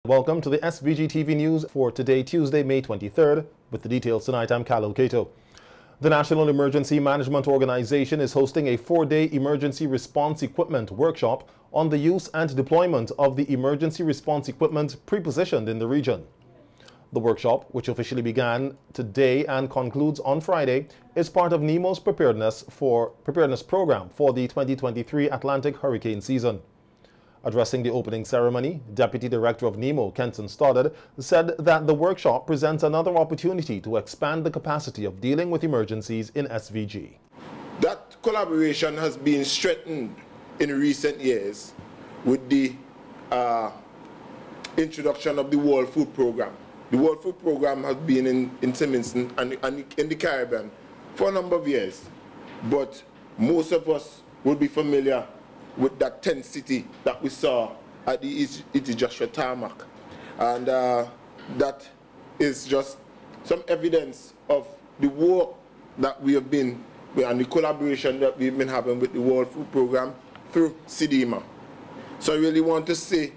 Welcome to the SVG-TV news for today, Tuesday, May 23rd. With the details tonight, I'm Carlo Cato. The National Emergency Management Organization is hosting a 4-day emergency response equipment workshop on the use and deployment of the emergency response equipment pre-positioned in the region. The workshop, which officially began today and concludes on Friday, is part of NEMO's preparedness program for the 2023 Atlantic hurricane season. Addressing the opening ceremony, Deputy Director of NEMO, Kenton Stoddard, said that the workshop presents another opportunity to expand the capacity of dealing with emergencies in SVG. That collaboration has been strengthened in recent years with the introduction of the World Food Program. The World Food Program has been in Simmons and in the Caribbean for a number of years, but most of us will be familiar with that tent city that we saw at the Iti Joshua tarmac. And that is just some evidence of the work that we have been, and the collaboration that we've been having with the World Food Program through SVG-TV. So I really want to say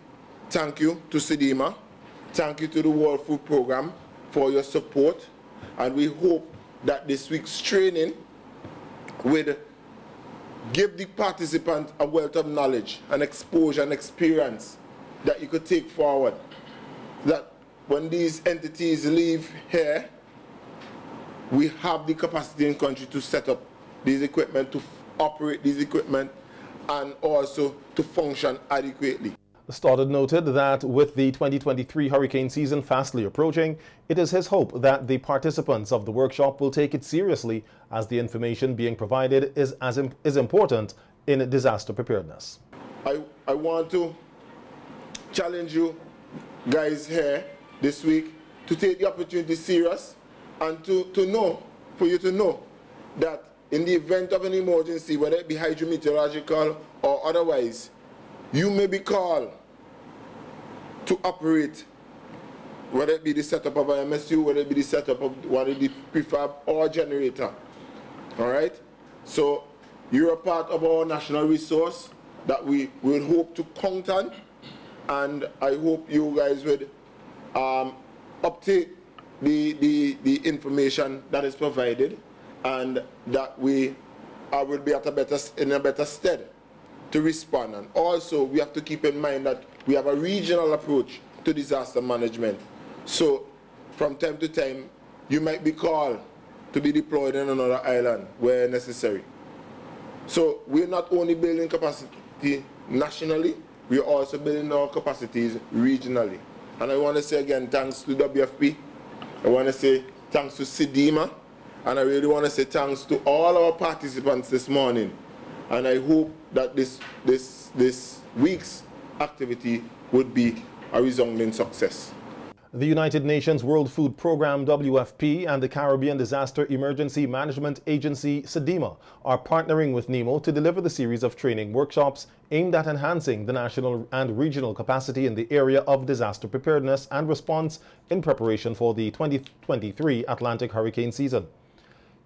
thank you to SVG-TV, thank you to the World Food Program for your support, and we hope that this week's training will give the participants a wealth of knowledge and exposure and experience that you could take forward. That when these entities leave here, we have the capacity in country to set up these equipment, to operate these equipment, and also to function adequately. Stoddard noted that with the 2023 hurricane season fastly approaching, it is his hope that the participants of the workshop will take it seriously, as the information being provided is important in disaster preparedness. I want to challenge you guys here this week to take the opportunity serious and for you to know that in the event of an emergency, whether it be hydrometeorological or otherwise, you may be called to operate, whether it be the setup of an MSU, whether it be the setup of one of the prefab or generator. All right? So you're a part of our national resource that we will hope to count on, and I hope you guys would uptake the information that is provided, and that we will be in a better stead to respond. And also we have to keep in mind that we have a regional approach to disaster management. So from time to time you might be called to be deployed in another island where necessary. So we're not only building capacity nationally, we're also building our capacities regionally. And I want to say again thanks to WFP, I want to say thanks to SVG-TV, and I really want to say thanks to all our participants this morning. And I hope that this week's activity would be a resounding success. The United Nations World Food Program, WFP, and the Caribbean Disaster Emergency Management Agency, SVG-TV, are partnering with NEMO to deliver the series of training workshops aimed at enhancing the national and regional capacity in the area of disaster preparedness and response in preparation for the 2023 Atlantic hurricane season.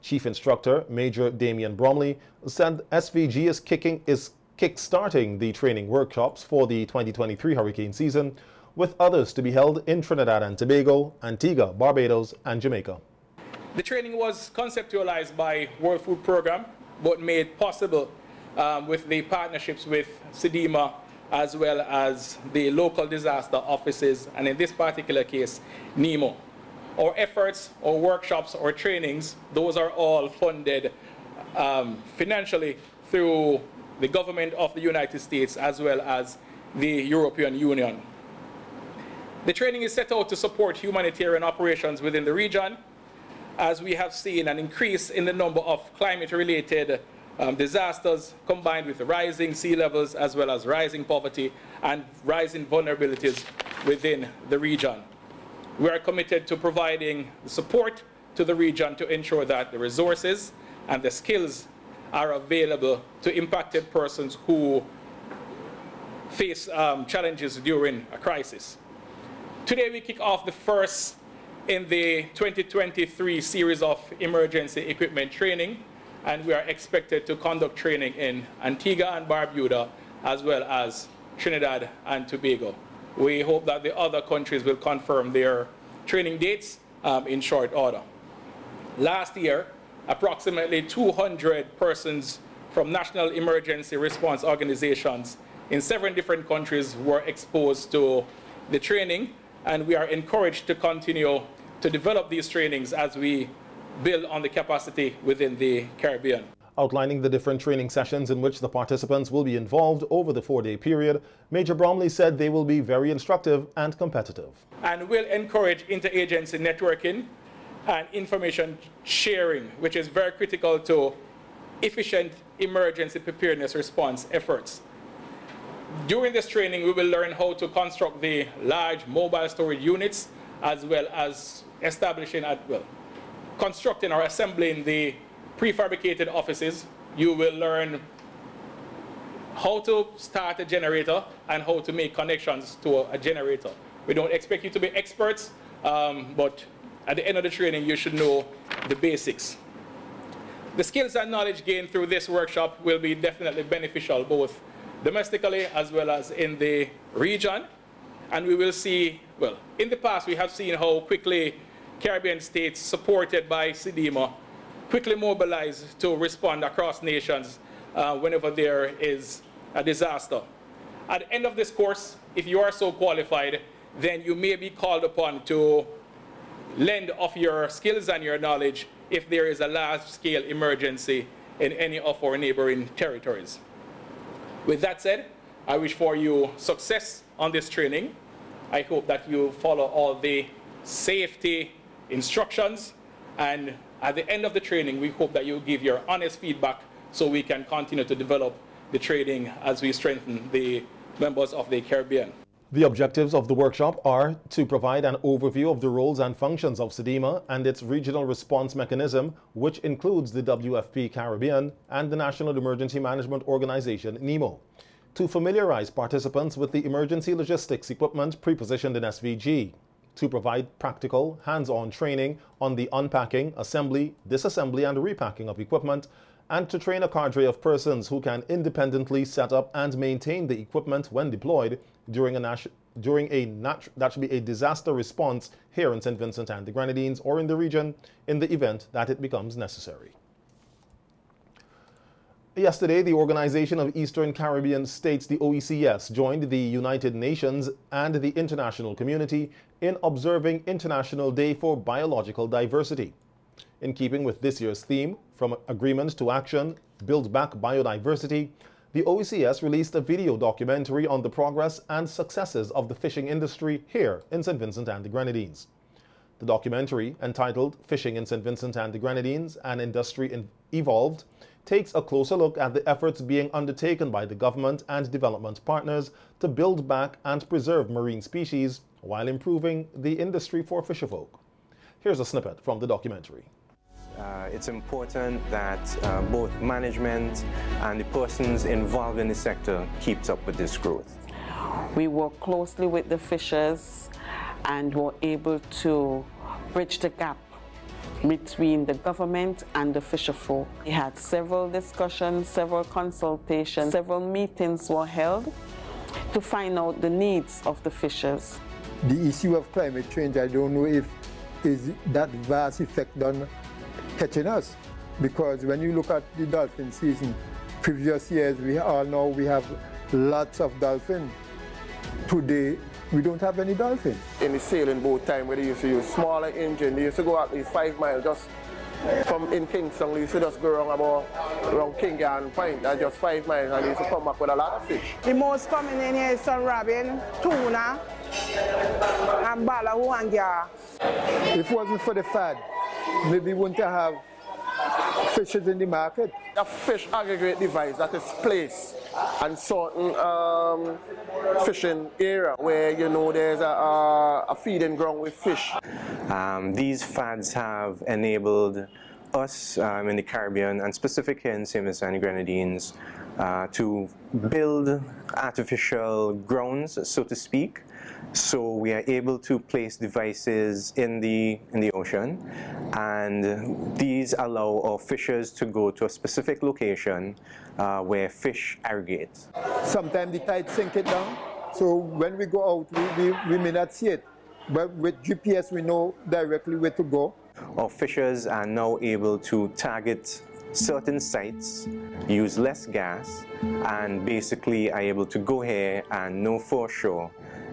Chief Instructor Major Damian Bromley said SVG is kick-starting the training workshops for the 2023 hurricane season, with others to be held in Trinidad and Tobago, Antigua, Barbados, and Jamaica. The training was conceptualized by World Food Program, but made possible with the partnerships with SVG-TV as well as the local disaster offices, and in this particular case, NEMO. Our efforts, our workshops, our trainings, those are all funded financially through the government of the United States as well as the European Union. The training is set out to support humanitarian operations within the region, as we have seen an increase in the number of climate-related disasters combined with rising sea levels as well as rising poverty and rising vulnerabilities within the region. We are committed to providing support to the region to ensure that the resources and the skills are available to impacted persons who face challenges during a crisis. Today we kick off the first in the 2023 series of emergency equipment training, and we are expected to conduct training in Antigua and Barbuda as well as Trinidad and Tobago. we hope that the other countries will confirm their training dates in short order. Last year, approximately 200 persons from national emergency response organizations in 7 different countries were exposed to the training, and we are encouraged to continue to develop these trainings as we build on the capacity within the Caribbean. Outlining the different training sessions in which the participants will be involved over the 4-day period, Major Bromley said they will be very instructive and competitive. And will encourage interagency networking and information sharing, which is very critical to efficient emergency preparedness response efforts. During this training, we will learn how to construct the large mobile storage units, as well as constructing or assembling the prefabricated offices. You will learn how to start a generator and how to make connections to a generator. We don't expect you to be experts, but at the end of the training, you should know the basics. The skills and knowledge gained through this workshop will be definitely beneficial, both domestically as well as in the region. And we will see, well, in the past, we have seen how quickly Caribbean states supported by SVG-TV quickly mobilize to respond across nations whenever there is a disaster. At the end of this course, if you are so qualified, then you may be called upon to lend of your skills and your knowledge if there is a large-scale emergency in any of our neighboring territories. With that said, I wish for you success on this training. I hope that you follow all the safety instructions, and at the end of the training, we hope that you give your honest feedback so we can continue to develop the training as we strengthen the members of the Caribbean. The objectives of the workshop are to provide an overview of the roles and functions of SVG-TV and its regional response mechanism, which includes the WFP Caribbean and the National Emergency Management Organization, NEMO, to familiarize participants with the emergency logistics equipment pre-positioned in SVG, to provide practical, hands-on training on the unpacking, assembly, disassembly, and repacking of equipment, and to train a cadre of persons who can independently set up and maintain the equipment when deployed during a disaster response here in St. Vincent and the Grenadines or in the region in the event that it becomes necessary. Yesterday, the Organization of Eastern Caribbean States, the OECS, joined the United Nations and the international community in observing International Day for Biological Diversity. In keeping with this year's theme, From Agreement to Action, Build Back Biodiversity, the OECS released a video documentary on the progress and successes of the fishing industry here in St. Vincent and the Grenadines. The documentary, entitled Fishing in St. Vincent and the Grenadines, An Industry Evolved, takes a closer look at the efforts being undertaken by the government and development partners to build back and preserve marine species while improving the industry for fisherfolk. Here's a snippet from the documentary. It's important that both management and the persons involved in the sector keeps up with this growth. We work closely with the fishers and were able to bridge the gap between the government and the fisherfolk. We had several discussions, several consultations, several meetings were held to find out the needs of the fishers. The issue of climate change, I don't know if is that vast effect on catching us, because when you look at the dolphin season, previous years we all know we have lots of dolphins. Today we don't have any dolphins. In the sailing boat time where they used to use smaller engine, they used to go at least 5 miles just from in Kingston. They used to just go around King and Point, and just 5 miles, and they used to come back with a lot of fish. The most coming in here is sun robin, tuna, and ballahu and gar. If it wasn't for the fad, maybe we wouldn't have fishes in the market. A fish aggregate device that is placed and certain fishing area where you know there's a feeding ground with fish. These fads have enabled us in the Caribbean, and specifically in St. Vincent and the Grenadines, to build artificial grounds, so to speak. So we are able to place devices in the ocean, and these allow our fishers to go to a specific location where fish aggregate. Sometimes the tide sink it down, So when we go out, we may not see it. But with GPS, we know directly where to go. Our fishers are now able to target certain sites, use less gas, and basically are able to go here and know for sure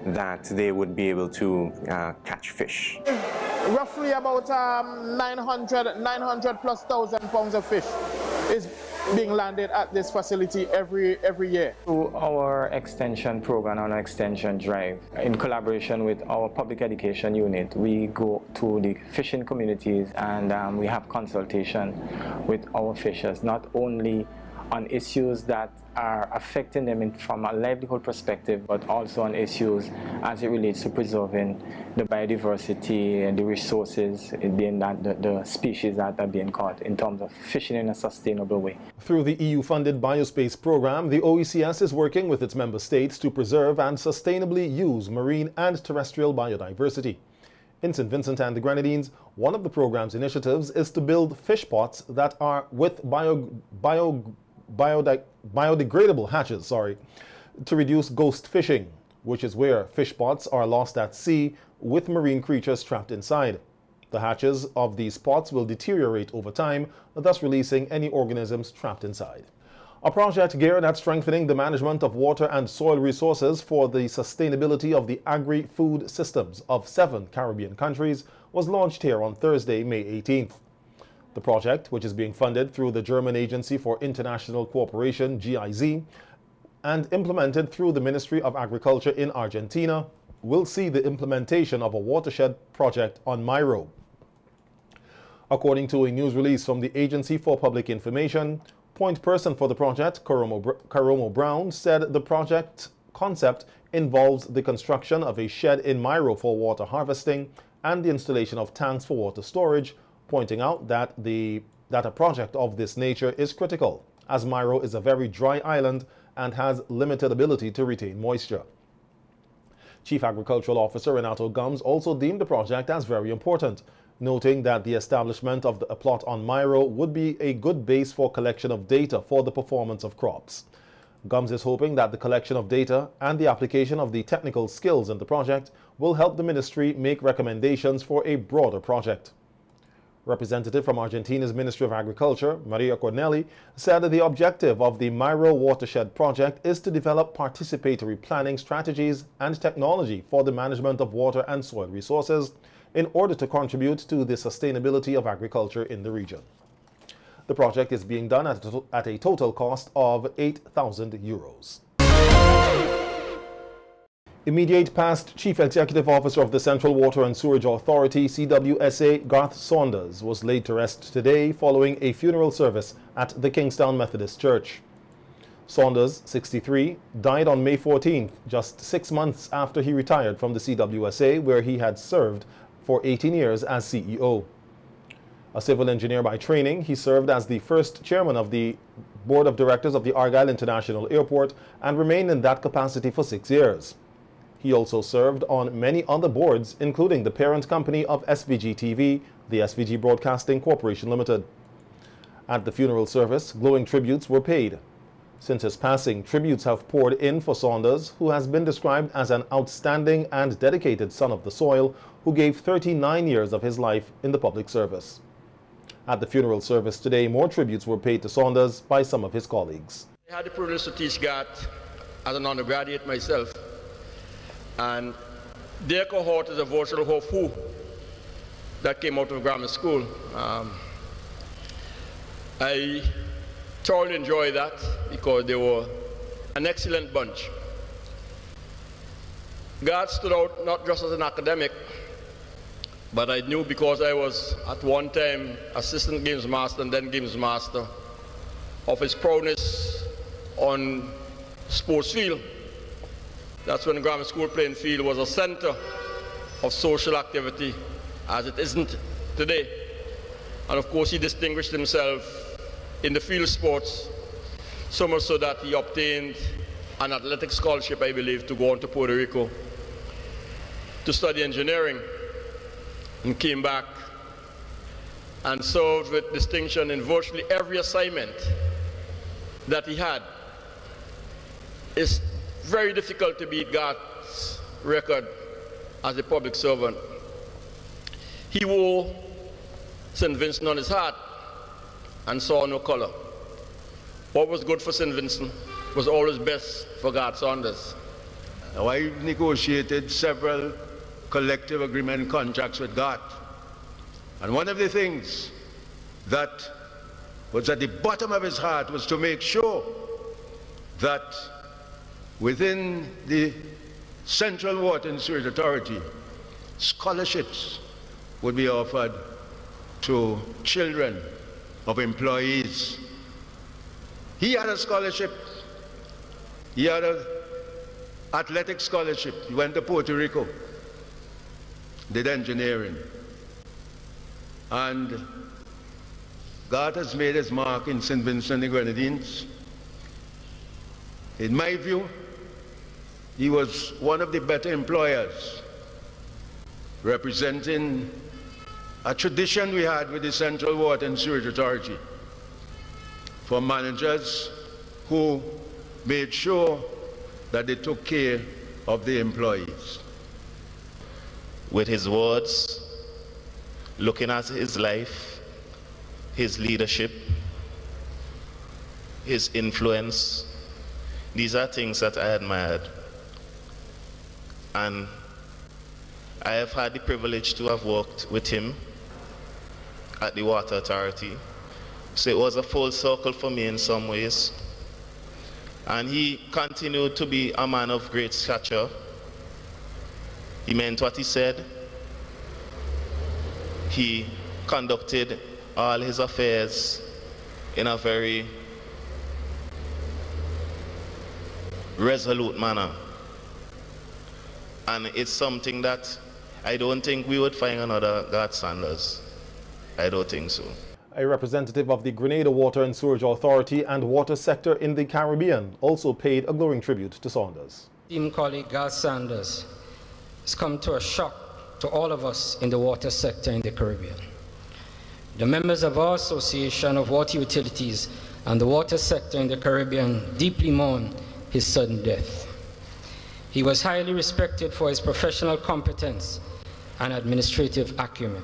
that they would be able to catch fish. Roughly about 900 plus thousand pounds of fish is being landed at this facility every year. Through our extension program and our extension drive, in collaboration with our public education unit, we go to the fishing communities and we have consultation with our fishers, not only on issues that are affecting them from a livelihood perspective, but also on issues as it relates to preserving the biodiversity and the resources, the species that are being caught in terms of fishing in a sustainable way. Through the EU-funded Biospace program, the OECS is working with its member states to preserve and sustainably use marine and terrestrial biodiversity. In St. Vincent and the Grenadines, one of the program's initiatives is to build fish pots that are with biodegradable hatches, to reduce ghost fishing, which is where fish pots are lost at sea with marine creatures trapped inside. The hatches of these pots will deteriorate over time, thus releasing any organisms trapped inside. A project geared at strengthening the management of water and soil resources for the sustainability of the agri-food systems of 7 Caribbean countries was launched here on Thursday, May 18th. The project, which is being funded through the German Agency for International Cooperation, GIZ, and implemented through the Ministry of Agriculture in Argentina, will see the implementation of a watershed project on Mairo. According to a news release from the Agency for Public Information, point person for the project, Karomo Brown, said the project concept involves the construction of a shed in Mairo for water harvesting and the installation of tanks for water storage, pointing out that a project of this nature is critical, as Mairo is a very dry island and has limited ability to retain moisture. Chief Agricultural Officer Renato Gums also deemed the project as very important, noting that the establishment of a plot on Mairo would be a good base for collection of data for the performance of crops. Gums is hoping that the collection of data and the application of the technical skills in the project will help the ministry make recommendations for a broader project. Representative from Argentina's Ministry of Agriculture, Maria Corneli, said that the objective of the Mairo Watershed Project is to develop participatory planning strategies and technology for the management of water and soil resources in order to contribute to the sustainability of agriculture in the region. The project is being done at a total cost of €8,000. Immediate past Chief Executive Officer of the Central Water and Sewerage Authority, CWSA, Garth Saunders, was laid to rest today following a funeral service at the Kingstown Methodist Church. Saunders, 63, died on May 14th, just 6 months after he retired from the CWSA, where he had served for 18 years as CEO. A civil engineer by training, he served as the first chairman of the Board of Directors of the Argyle International Airport and remained in that capacity for 6 years. He also served on many other boards, including the parent company of SVG-TV, the SVG Broadcasting Corporation Limited. At the funeral service, glowing tributes were paid. Since his passing, tributes have poured in for Saunders, who has been described as an outstanding and dedicated son of the soil who gave 39 years of his life in the public service. At the funeral service today, more tributes were paid to Saunders by some of his colleagues. I had the privilege to teach GAT as an undergraduate myself, and their cohort is a virtual who that came out of grammar school. I thoroughly enjoyed that because they were an excellent bunch. GAT stood out not just as an academic, but I knew because I was at one time assistant games master and then games master of his prowess on sports field. That's when the grammar school playing field was a center of social activity, as it isn't today. And of course he distinguished himself in the field sports, so much so that he obtained an athletic scholarship, I believe, to go on to Puerto Rico to study engineering, and came back and served with distinction in virtually every assignment that he had. It's very difficult to beat Garth's record as a public servant. He wore St. Vincent on his heart and saw no color. What was good for St. Vincent was always best for Garth Saunders. Now, I negotiated several collective agreement contracts with Garth. And one of the things that was at the bottom of his heart was to make sure that within the Central Water and Sewerage Authority, scholarships would be offered to children of employees. He had a scholarship. He had an athletic scholarship. He went to Puerto Rico, did engineering. And God has made his mark in St. Vincent and the Grenadines. In my view, he was one of the better employers, representing a tradition we had with the Central Water and Sewerage Authority for managers who made sure that they took care of the employees. With his words, looking at his life, his leadership, his influence, these are things that I admired. And I have had the privilege to have worked with him at the Water Authority. So it was a full circle for me in some ways. And he continued to be a man of great stature. He meant what he said. He conducted all his affairs in a very resolute manner. And it's something that I don't think we would find another Garth Saunders. I don't think so. A representative of the Grenada Water and Sewerage Authority and water sector in the Caribbean also paid a glowing tribute to Saunders. Esteemed colleague Garth Saunders has come to a shock to all of us in the water sector in the Caribbean. The members of our Association of Water Utilities and the water sector in the Caribbean deeply mourn his sudden death. He was highly respected for his professional competence and administrative acumen.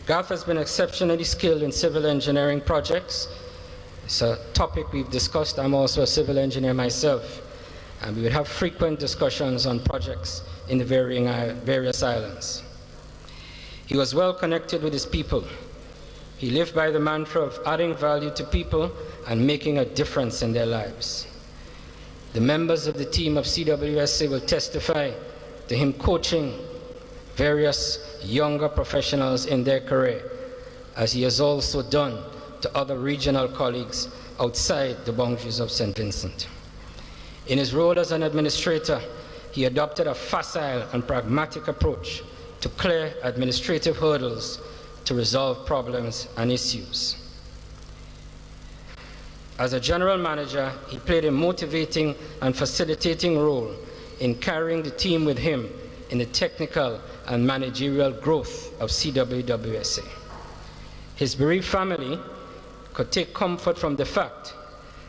Garth has been exceptionally skilled in civil engineering projects. It's a topic we've discussed. I'm also a civil engineer myself, and we would have frequent discussions on projects in the various islands. He was well connected with his people. He lived by the mantra of adding value to people and making a difference in their lives. The members of the team of CWSA will testify to him coaching various younger professionals in their career, as he has also done to other regional colleagues outside the boundaries of St. Vincent. In his role as an administrator, he adopted a facile and pragmatic approach to clear administrative hurdles to resolve problems and issues. As a general manager, he played a motivating and facilitating role in carrying the team with him in the technical and managerial growth of CWWSA. His bereaved family could take comfort from the fact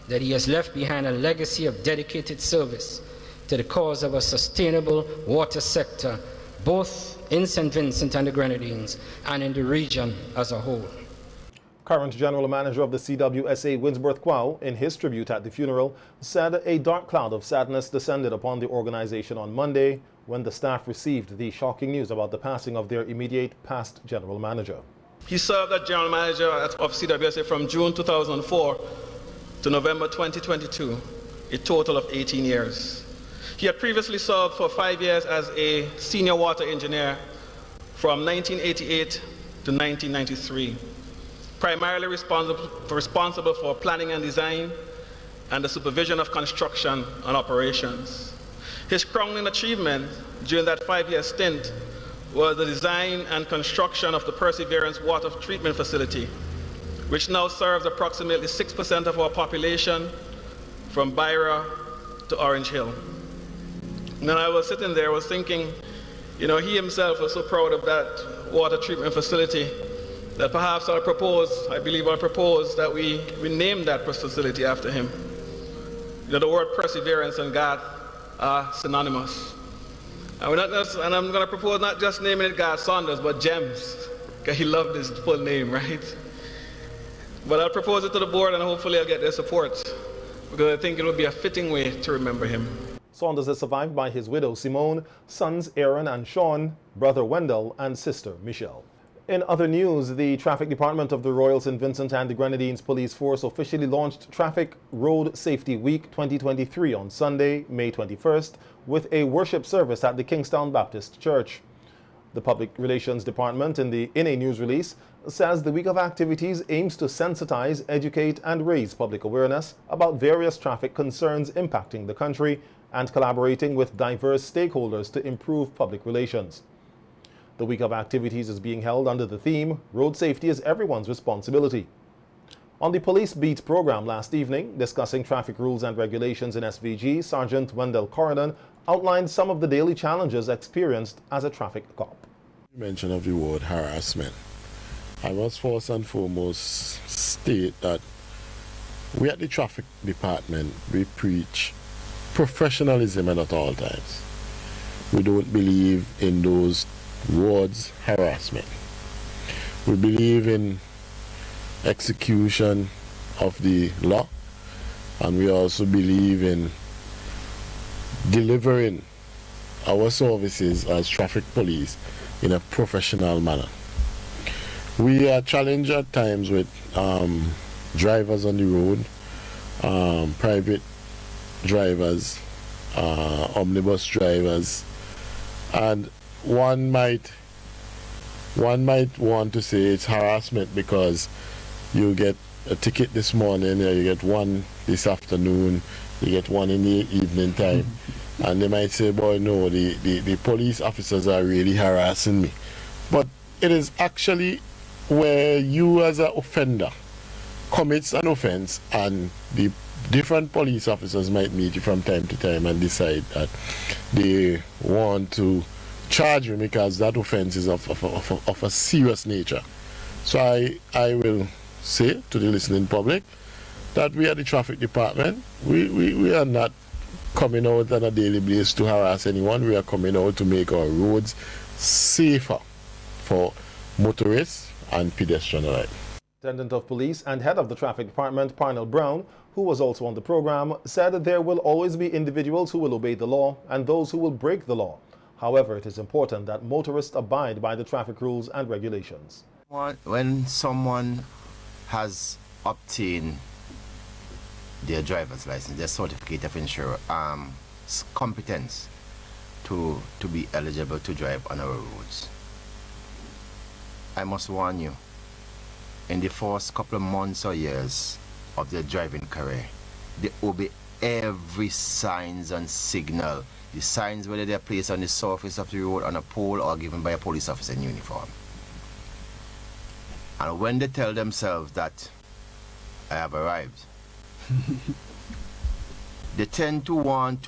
that he has left behind a legacy of dedicated service to the cause of a sustainable water sector, both in St. Vincent and the Grenadines and in the region as a whole. Current General Manager of the CWSA, Winsworth Kwao, in his tribute at the funeral, said a dark cloud of sadness descended upon the organization on Monday when the staff received the shocking news about the passing of their immediate past General Manager. He served as General Manager of CWSA from June 2004 to November 2022, a total of 18 years. He had previously served for 5 years as a senior water engineer from 1988 to 1993, primarily responsible for planning and design and the supervision of construction and operations. His crowning achievement during that 5-year stint was the design and construction of the Perseverance Water Treatment Facility, which now serves approximately 6% of our population from Byra to Orange Hill. And then I was sitting there, I was thinking, you know, he himself was so proud of that water treatment facility that perhaps I believe I'll propose that we name that facility after him. the word perseverance and God are synonymous. And I'm going to propose not just naming it God Saunders, but Gems, because he loved his full name, right? But I'll propose it to the board, and hopefully I'll get their support, because I think it would be a fitting way to remember him. Saunders is survived by his widow Simone, sons Aaron and Sean, brother Wendell, and sister Michelle. In other news, the Traffic Department of the Royal St. Vincent and the Grenadines Police Force officially launched Traffic Road Safety Week 2023 on Sunday, May 21st, with a worship service at the Kingstown Baptist Church. The Public Relations Department, in a news release, says the week of activities aims to sensitize, educate, and raise public awareness about various traffic concerns impacting the country and collaborating with diverse stakeholders to improve public relations. The week of activities is being held under the theme, Road Safety is Everyone's Responsibility. On the Police Beat program last evening, discussing traffic rules and regulations in SVG, Sergeant Wendell Corridon outlined some of the daily challenges experienced as a traffic cop. Mention of the word harassment. I must first and foremost state that we at the Traffic Department, we preach professionalism at all times. We don't believe in those words harassment. We believe in execution of the law, and we also believe in delivering our services as traffic police in a professional manner. We are challenged at times with drivers on the road, private drivers, omnibus drivers, and one might want to say it's harassment because you get a ticket this morning, or you get one this afternoon, you get one in the evening time, and they might say, boy, no, the police officers are really harassing me. But it is actually where you as an offender commits an offense, and the different police officers might meet you from time to time and decide that they want to charge you because that offense is of a serious nature. So I will say to the listening public that we at the Traffic Department, we are not coming out on a daily basis to harass anyone. We are coming out to make our roads safer for motorists and pedestrians alike. Superintendent of Police and Head of the Traffic Department, Parnell Brown, who was also on the program, said that there will always be individuals who will obey the law and those who will break the law. However, it is important that motorists abide by the traffic rules and regulations. When someone has obtained their driver's license, their certificate of insurance, competence to be eligible to drive on our roads, I must warn you, in the first couple of months or years of their driving career, they obey every signs and signal. The signs, whether they're placed on the surface of the road, on a pole, or given by a police officer in uniform. And when they tell themselves that I have arrived, they tend to want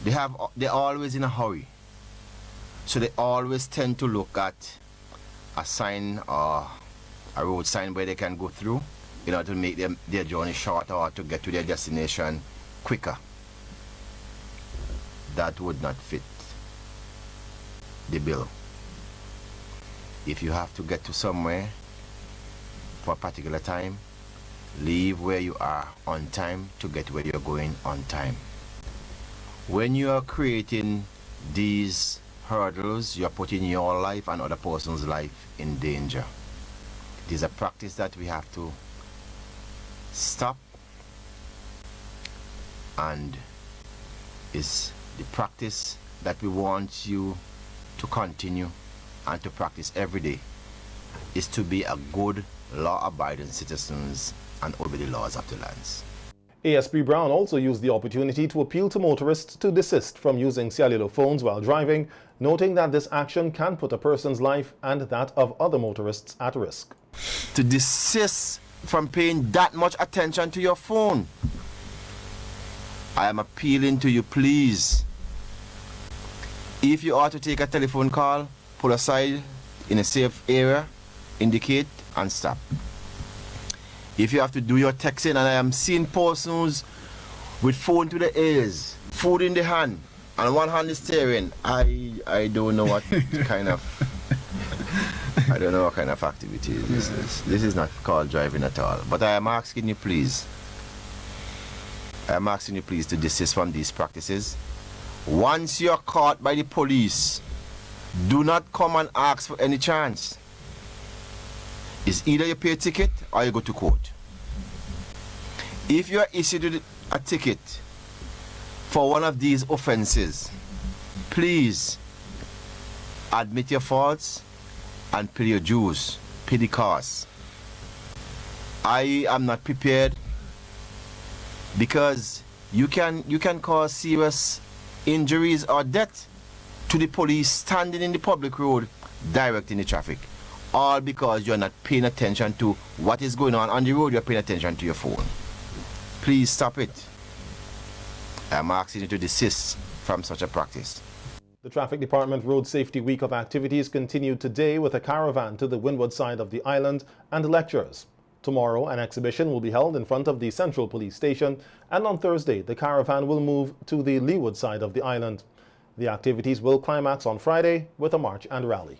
they're always in a hurry. So they always tend to look at a sign or a road sign where they can go through in order to make their journey shorter or to get to their destination quicker. That would not fit the bill. If you have to get to somewhere for a particular time, leave where you are on time to get where you're going on time. When you are creating these hurdles, you're putting your life and other person's life in danger. It is a practice that we have to stop, and is the practice that we want you to continue and to practice every day, is to be a good law-abiding citizens and obey the laws of the lands. ASP Brown also used the opportunity to appeal to motorists to desist from using cellular phones while driving, noting that this action can put a person's life and that of other motorists at risk. To desist from paying that much attention to your phone. I am appealing to you, please. If you are to take a telephone call, pull aside in a safe area, indicate and stop. If you have to do your texting, and I am seeing persons with phone to the ears, food in the hand, and one hand is steering, I don't know what kind of activity this is. This is not called driving at all. But I am asking you please to desist from these practices. Once you're caught by the police, do not come and ask for any chance. It's either you pay a ticket or you go to court. If you are issued a ticket for one of these offenses, please admit your faults and pay your dues, pay the costs. I am not prepared, because you can cause serious injuries or death to the police standing in the public road directing the traffic, all because you're not paying attention to what is going on the road. You're paying attention to your phone. Please stop it. I'm asking you to desist from such a practice. The Traffic Department Road Safety Week of activities continued today with a caravan to the windward side of the island and lectures. Tomorrow, an exhibition will be held in front of the Central Police Station, and on Thursday, the caravan will move to the leeward side of the island. The activities will climax on Friday with a march and rally.